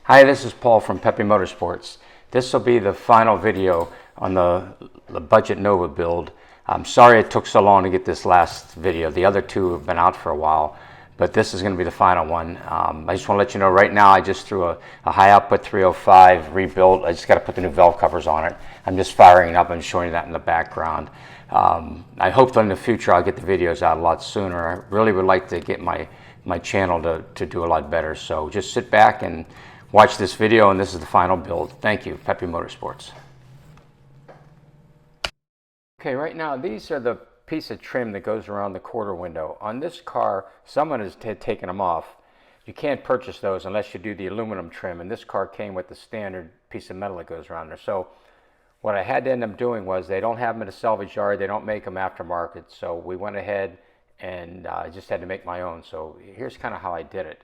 Hi, this is Paul from Pepe Motorsports. This will be the final video on the Budget Nova build. I'm sorry it took so long to get this last video. The other two have been out for a while, but this is going to be the final one. I just want to let you know right now I just threw a high output 305 rebuilt. I just got to put the new valve covers on it. I'm just firing it up and showing you that in the background. I hope that in the future I'll get the videos out a lot sooner. I really would like to get my channel to do a lot better. So just sit back and watch this video, and this is the final build. Thank you, Pepe Motorsports. Okay, right now these are the piece of trim that goes around the quarter window. On this car, someone has taken them off. You can't purchase those unless you do the aluminum trim, and this car came with the standard piece of metal that goes around there. So what I had to end up doing was, they don't have them at a salvage yard, they don't make them aftermarket, so we went ahead and I just had to make my own. So here's kind of how I did it.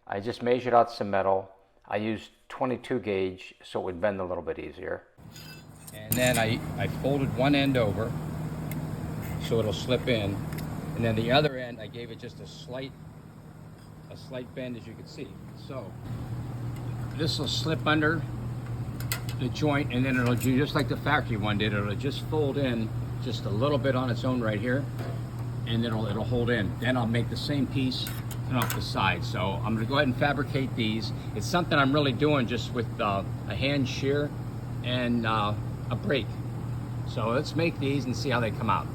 I just measured out some metal. I used 22 gauge so it would bend a little bit easier. And then I folded one end over so it'll slip in. And then the other end I gave it just a slight bend, as you can see. So this will slip under the joint, and then it'll do just like the factory one did. It'll just fold in just a little bit on its own right here, and then it'll hold in. Then I'll make the same piece off the side. So I'm going to go ahead and fabricate these. It's something I'm really doing just with a hand shear and a brake. So let's make these and see how they come out.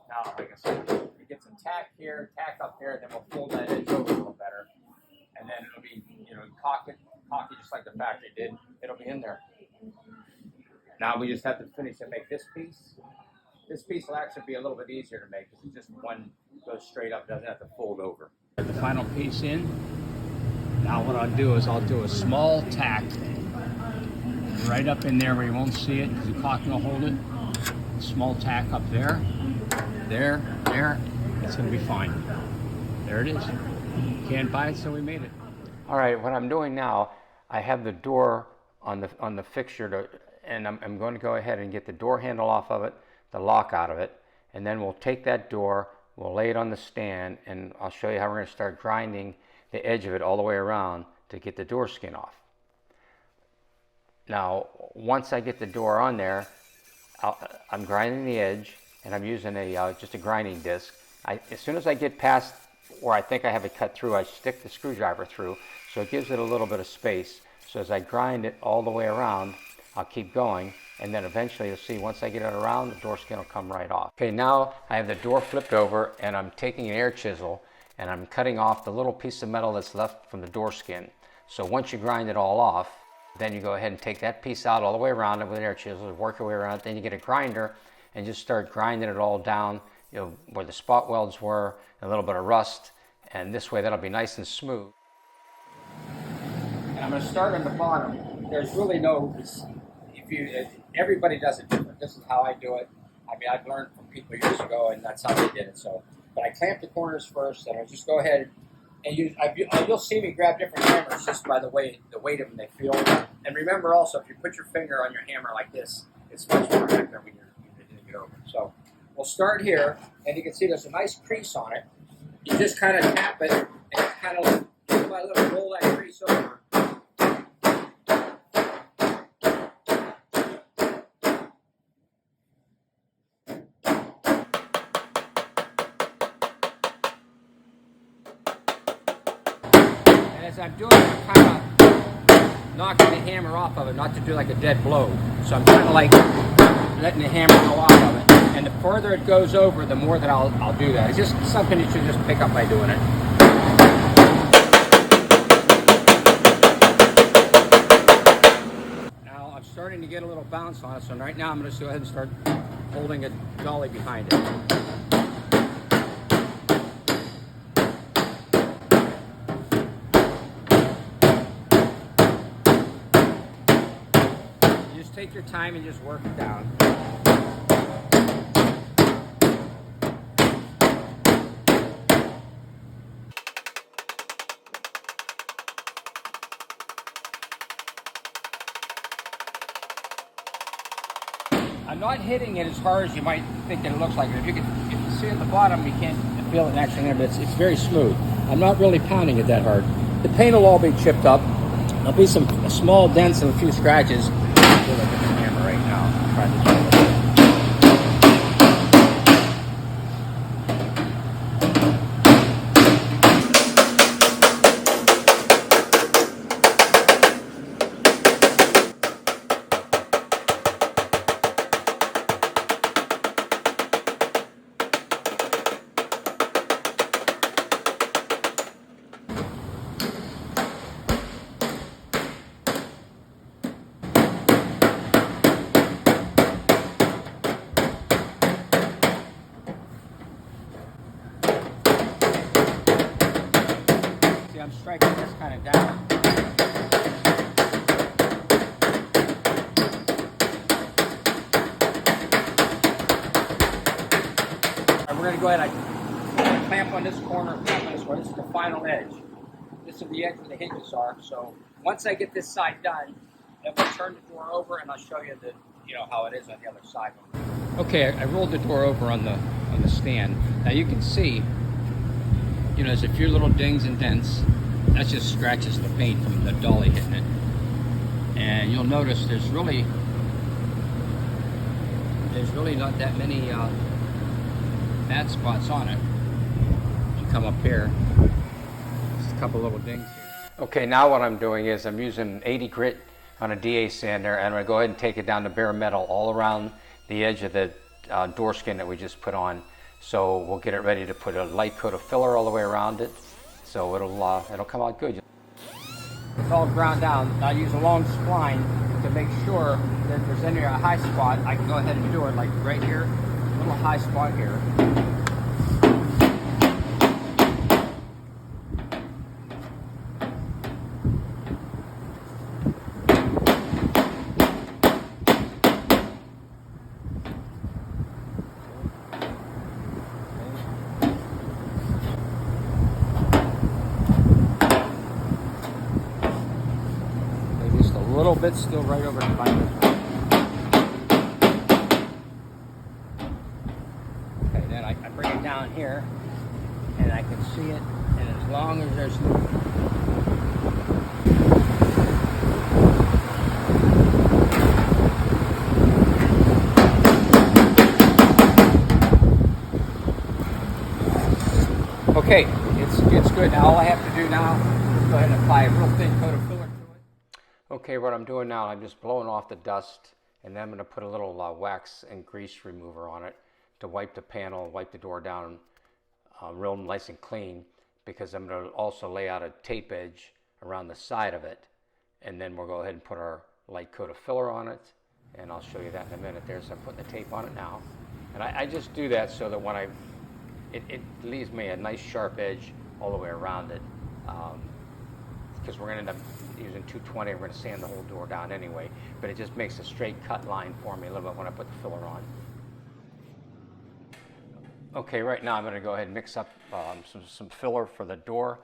Now, like I said, we get some tack here, tack up there, then we'll fold that edge over a little better. And then it'll be, cock it just like the factory did. It'll be in there. Now we just have to finish and make this piece. This piece will actually be a little bit easier to make because it's just one goes straight up, doesn't have to fold over. Get the final piece in. Now what I'll do is I'll do a small tack right up in there where you won't see it because the caulking will hold it. Small tack up there. There, it's going to be fine. There it is. Can't buy it, so we made it. All right, what I'm doing now, I have the door on the fixture, and I'm going to go ahead and get the door handle off of it, the lock out of it, and then we'll take that door, we'll lay it on the stand, and I'll show you how we're going to start grinding the edge of it all the way around to get the door skin off. Now, once I get the door on there, I'm grinding the edge, and I'm using just a grinding disc. As soon as I get past where I think I have it cut through, I stick the screwdriver through, so it gives it a little bit of space. So as I grind it all the way around, I'll keep going, and then eventually you'll see once I get it around, the door skin will come right off. Okay, now I have the door flipped over, and I'm taking an air chisel, and I'm cutting off the little piece of metal that's left from the door skin. So once you grind it all off, then you go ahead and take that piece out all the way around it with an air chisel, work your way around it, then you get a grinder, and just start grinding it all down, where the spot welds were, a little bit of rust, and this way that'll be nice and smooth. And I'm going to start on the bottom. There's really no, everybody does it different. This is how I do it. I mean, I've learned from people years ago, and that's how they did it. So, but I clamp the corners first, and I just go ahead and you'll see me grab different hammers just by the weight of them they feel. And remember also, if you put your finger on your hammer like this, it's much more accurate when you're it over. So we'll start here, and you can see there's a nice crease on it. You just kind of tap it, and kind of little by little roll that crease over. And as I'm doing it, I'm kind of knocking the hammer off of it, not to do like a dead blow. So I'm kind of like letting the hammer go off of it. And the further it goes over, the more that I'll do that. It's just something you should just pick up by doing it. Now I'm starting to get a little bounce on it, so right now I'm going to go ahead and start holding a dolly behind it. You just take your time and just work it down. I'm not hitting it as hard as you might think that it looks like. If you see at the bottom, you can't feel it actually there, but it's very smooth. I'm not really pounding it that hard. The paint will all be chipped up. There'll be some small dents and a few scratches. I'll look at the camera right now. I'll try to show it. I'm striking this kind of down. All right, we're going to go ahead and clamp on this corner, clamp on this one. This is the final edge. This is the edge where the hinges are. So once I get this side done, then we'll turn the door over and I'll show you how it is on the other side. Okay, I rolled the door over on the stand. Now you can see, there's a few little dings and dents. That's just scratches of the paint from the dolly hitting it. And you'll notice there's really not that many bad spots on it. You come up here, just a couple little dings here. Okay, now what I'm doing is I'm using 80 grit on a DA sander, and I'm going to go ahead and take it down to bare metal all around the edge of the door skin that we just put on. So we'll get it ready to put a light coat of filler all the way around it. So it'll come out good. It's all ground down. I use a long spline to make sure that if there's any high spot, I can go ahead and do it, like right here, a little high spot here. A little bit still right over behind this one. Okay, then I bring it down here and I can see it, and as long as there's okay, it's good. Now all I have to do now is go ahead and apply a real thin coat of filler to it. Okay, what I'm doing now, I'm just blowing off the dust, and then I'm going to put a little wax and grease remover on it to wipe the panel, wipe the door down real nice and clean, because I'm going to also lay out a tape edge around the side of it, and then we'll go ahead and put our light coat of filler on it, and I'll show you that in a minute. There's, I'm putting the tape on it now, and I just do that so that when it leaves me a nice sharp edge all the way around it, because we're going to end up using 220. We're going to sand the whole door down anyway, but it just makes a straight cut line for me a little bit when I put the filler on. Okay, right now I'm going to go ahead and mix up some filler for the door,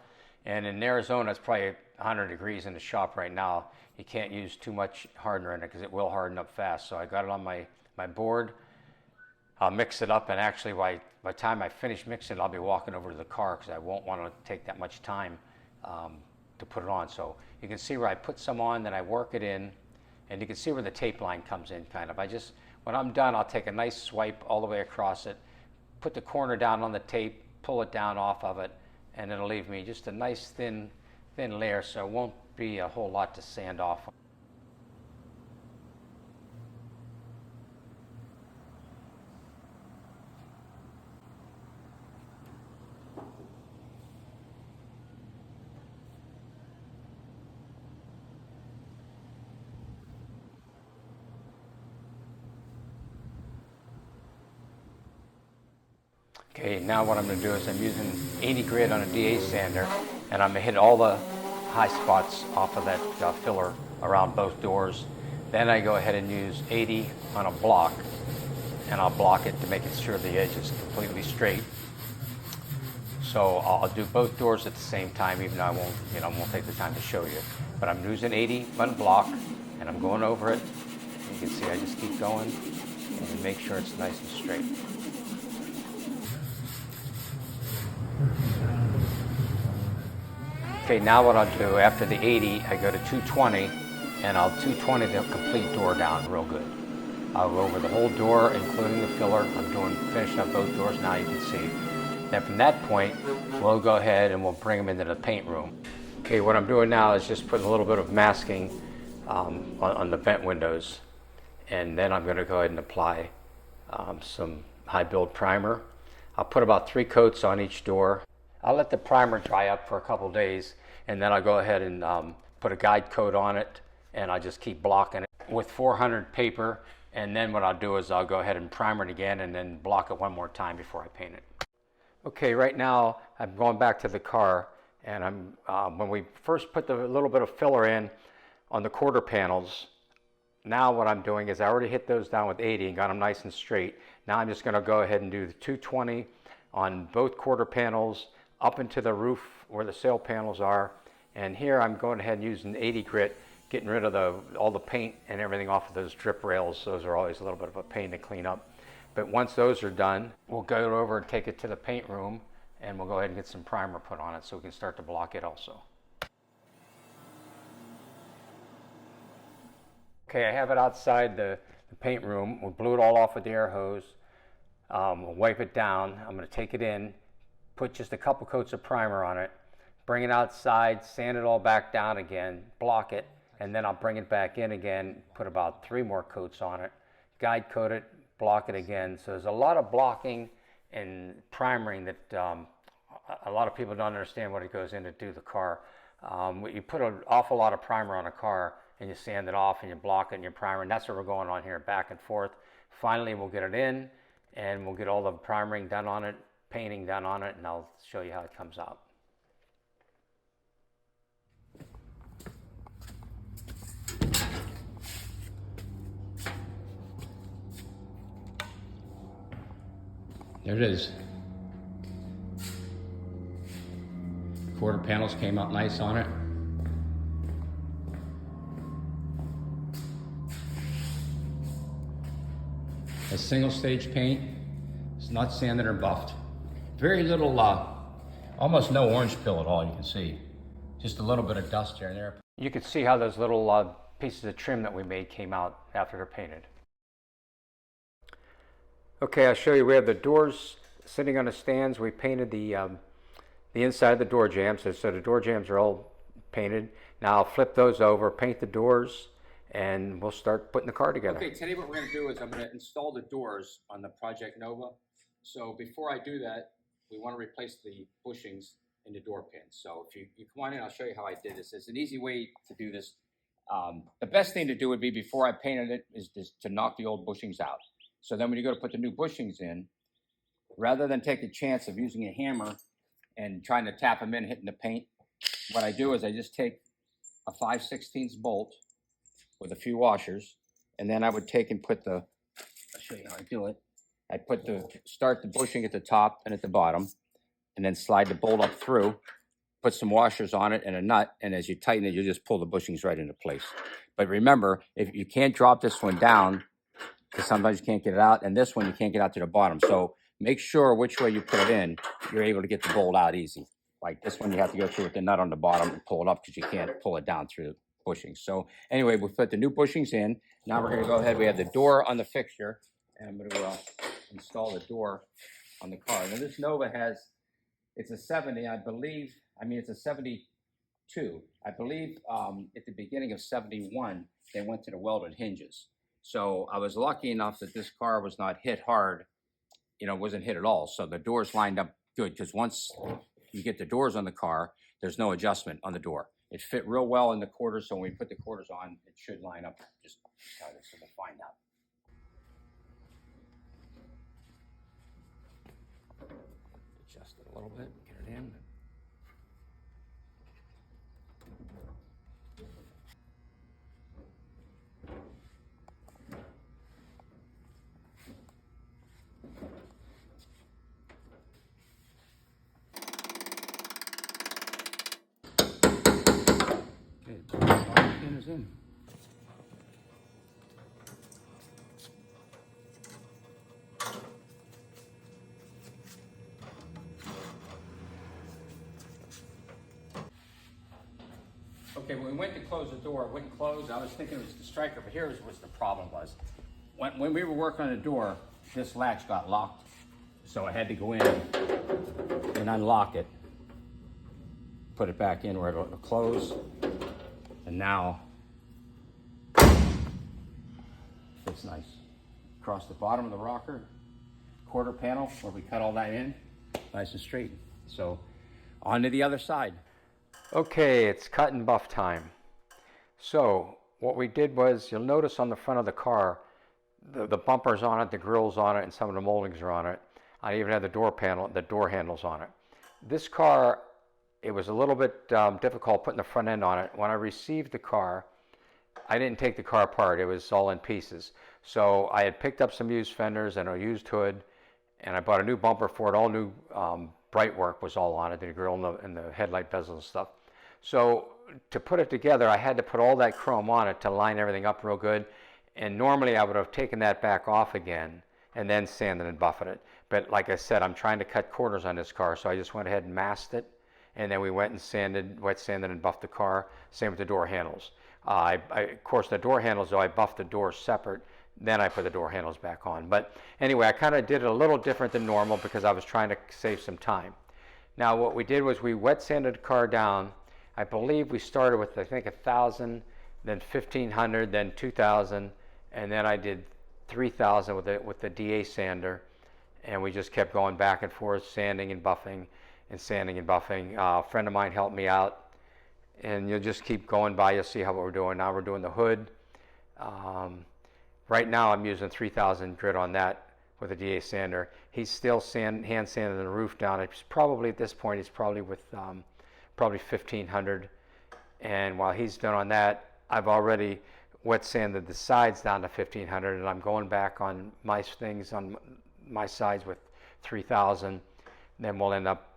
and in Arizona it's probably 100 degrees in the shop right now. You can't use too much hardener in it because it will harden up fast. So I got it on my board. I'll mix it up, and actually by the time I finish mixing it, I'll be walking over to the car because I won't want to take that much time to put it on. So you can see where I put some on, then I work it in, and you can see where the tape line comes in kind of. When I'm done, I'll take a nice swipe all the way across it, put the corner down on the tape, pull it down off of it, and it'll leave me just a nice thin layer, so it won't be a whole lot to sand off. Okay, now what I'm going to do is I'm using 80 grit on a DA sander, and I'm going to hit all the high spots off of that filler around both doors. Then I go ahead and use 80 on a block, and I'll block it to make sure the edge is completely straight. So I'll do both doors at the same time, even though I won't take the time to show you. But I'm using 80 on block, and I'm going over it. You can see I just keep going, make sure it's nice and straight. Okay, now what I'll do, after the 80, I go to 220, and I'll 220 the complete door down real good. I'll go over the whole door, including the filler. I'm finishing up both doors now, you can see. Then from that point, we'll go ahead and we'll bring them into the paint room. Okay, what I'm doing now is just putting a little bit of masking on the vent windows. And then I'm gonna go ahead and apply some high build primer. I'll put about 3 coats on each door. I'll let the primer dry up for a couple days, and then I'll go ahead and put a guide coat on it, and I'll just keep blocking it with 400 paper. And then what I'll do is I'll go ahead and primer it again and then block it one more time before I paint it. Okay, right now I'm going back to the car, and when we first put the little bit of filler in on the quarter panels, now what I'm doing is I already hit those down with 80 and got them nice and straight. Now I'm just going to go ahead and do the 220 on both quarter panels up into the roof where the sail panels are. And here I'm going ahead and using 80 grit, getting rid of all the paint and everything off of those drip rails. Those are always a little bit of a pain to clean up. But once those are done, we'll go over and take it to the paint room, and we'll go ahead and get some primer put on it so we can start to block it also. Okay, I have it outside the paint room. We blew it all off with the air hose. We'll wipe it down. I'm going to take it in, put just a couple coats of primer on it, bring it outside, sand it all back down again, block it, and then I'll bring it back in again, put about 3 more coats on it, guide coat it, block it again. So there's a lot of blocking and primering that a lot of people don't understand what it goes in to do the car. You put an awful lot of primer on a car, and you sand it off and you block it and you primer, and that's what we're going on here, back and forth. Finally, we'll get it in, and we'll get all the primering done on it, painting done on it, and I'll show you how it comes out. There it is. Quarter panels came out nice on it. A single stage paint. It's not sanded or buffed. Very little, almost no orange peel at all, you can see. Just a little bit of dust here and there. You can see how those little pieces of trim that we made came out after they're painted. Okay, I'll show you. We have the doors sitting on the stands. We painted the inside of the door jambs. So the door jambs are all painted. Now I'll flip those over, paint the doors, and we'll start putting the car together. Okay, today what we're going to do is I'm going to install the doors on the Project Nova. So before I do that, we want to replace the bushings in the door pins. So if you come on in, I'll show you how I did this. It's an easy way to do this. The best thing to do would be, before I painted it, is just to knock the old bushings out. So then when you go to put the new bushings in, rather than take the chance of using a hammer and trying to tap them in, hitting the paint, what I do is I just take a 5/16 bolt with a few washers, and then I would take and put I'll show you how I do it. I start the bushing at the top and at the bottom, and then slide the bolt up through, put some washers on it and a nut, and as you tighten it, you just pull the bushings right into place. But remember, if you can't drop this one down, because sometimes you can't get it out, and this one you can't get out to the bottom. So make sure which way you put it in, you're able to get the bolt out easy. Like this one, you have to go through with the nut on the bottom and pull it up, because you can't pull it down through the bushings. So anyway, we put the new bushings in. Now we're going to go ahead. We have the door on the fixture, and I'm going to install the door on the car. Now this Nova it's a 70, I believe. I mean, it's a 72. I believe at the beginning of 71, they went to the welded hinges. So I was lucky enough that this car was not hit hard, wasn't hit at all. So the doors lined up good, because once you get the doors on the car, there's no adjustment on the door. It fit real well in the quarters, so when we put the quarters on, it should line up just how it is, so we'll find out. Adjust it a little bit, get it in. In. Okay, when we went to close the door, it wouldn't close. I was thinking it was the striker, but here's what the problem was. When we were working on the door, this latch got locked. So I had to go in and unlock it, put it back in where it'll close. And now, it's nice. Across the bottom of the rocker, quarter panel where we cut all that in, nice and straight. So on to the other side. Okay, it's cut and buff time. So what we did was, you'll notice on the front of the car, the bumper's on it, the grill's on it, and some of the moldings are on it. I even had the door handles on it. This car, it was a little bit difficult putting the front end on it. When I received the car, I didn't take the car apart. It was all in pieces. So I had picked up some used fenders and a used hood, and I bought a new bumper for it. All new bright work was all on it, the grill and the headlight bezels and stuff. So to put it together, I had to put all that chrome on it to line everything up real good. And normally I would have taken that back off again and then sanded and buffed it. But like I said, I'm trying to cut corners on this car, so I just went ahead and masked it. And then we went and wet sanded and buffed the car. Same with the door handles. Of course, the door handles, though, I buffed the doors separate. Then I put the door handles back on. But anyway, I kind of did it a little different than normal because I was trying to save some time. Now, what we did was we wet sanded the car down. I believe we started with, I think, 1,000, then 1,500, then 2,000, and then I did 3,000 with the DA sander. And we just kept going back and forth, sanding and buffing, and sanding and buffing. A friend of mine helped me out, and you'll just keep going by. You'll see how what we're doing. Now we're doing the hood. Right now I'm using 3,000 grit on that with a DA sander. He's still hand sanding the roof down. It's probably at this point he's probably with probably 1,500. And while he's done on that, I've already wet sanded the sides down to 1,500, and I'm going back on my things on my sides with 3,000. Then we'll end up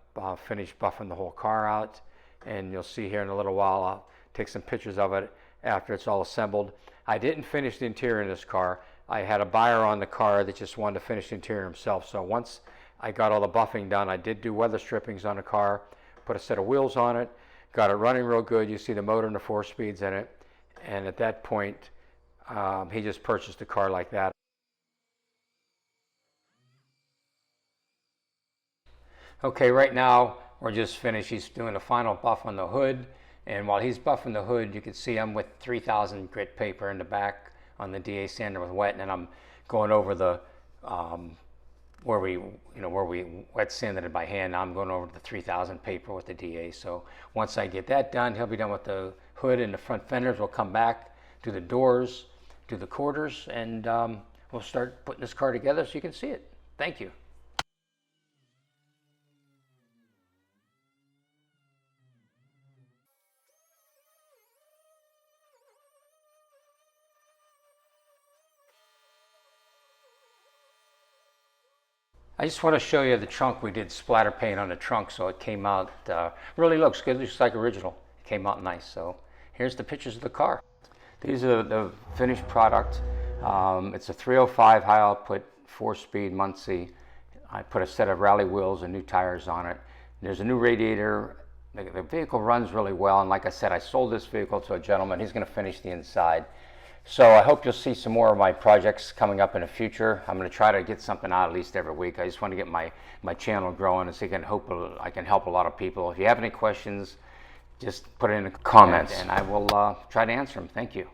finish buffing the whole car out, and you'll see here in a little while I'll take some pictures of it after it's all assembled. I didn't finish the interior in this car. I had a buyer on the car that just wanted to finish the interior himself. So once I got all the buffing done, I did do weather strippings on the car, put a set of wheels on it, got it running real good. You see the motor and the 4 speeds in it. And at that point, he just purchased the car like that. Okay, right now we're just finished. He's doing a final buff on the hood, and while he's buffing the hood, you can see I'm with 3,000 grit paper in the back on the DA sander with wet, and then I'm going over the where we wet sanded it by hand. Now I'm going over the 3,000 paper with the DA. So once I get that done, he'll be done with the hood and the front fenders. We'll come back, do the doors, do the quarters, and we'll start putting this car together so you can see it. Thank you. I just want to show you the trunk. We did splatter paint on the trunk, so it came out, really looks good. It looks like original. It came out nice. So here's the pictures of the car. These are the finished product. It's a 305 high output, 4-speed Muncie. I put a set of rally wheels and new tires on it. There's a new radiator. The vehicle runs really well, and like I said, I sold this vehicle to a gentleman. He's going to finish the inside. So I hope you'll see some more of my projects coming up in the future. I'm going to try to get something out at least every week. I just want to get my channel growing and so I can help a lot of people. If you have any questions, just put it in the comments and I will try to answer them. Thank you.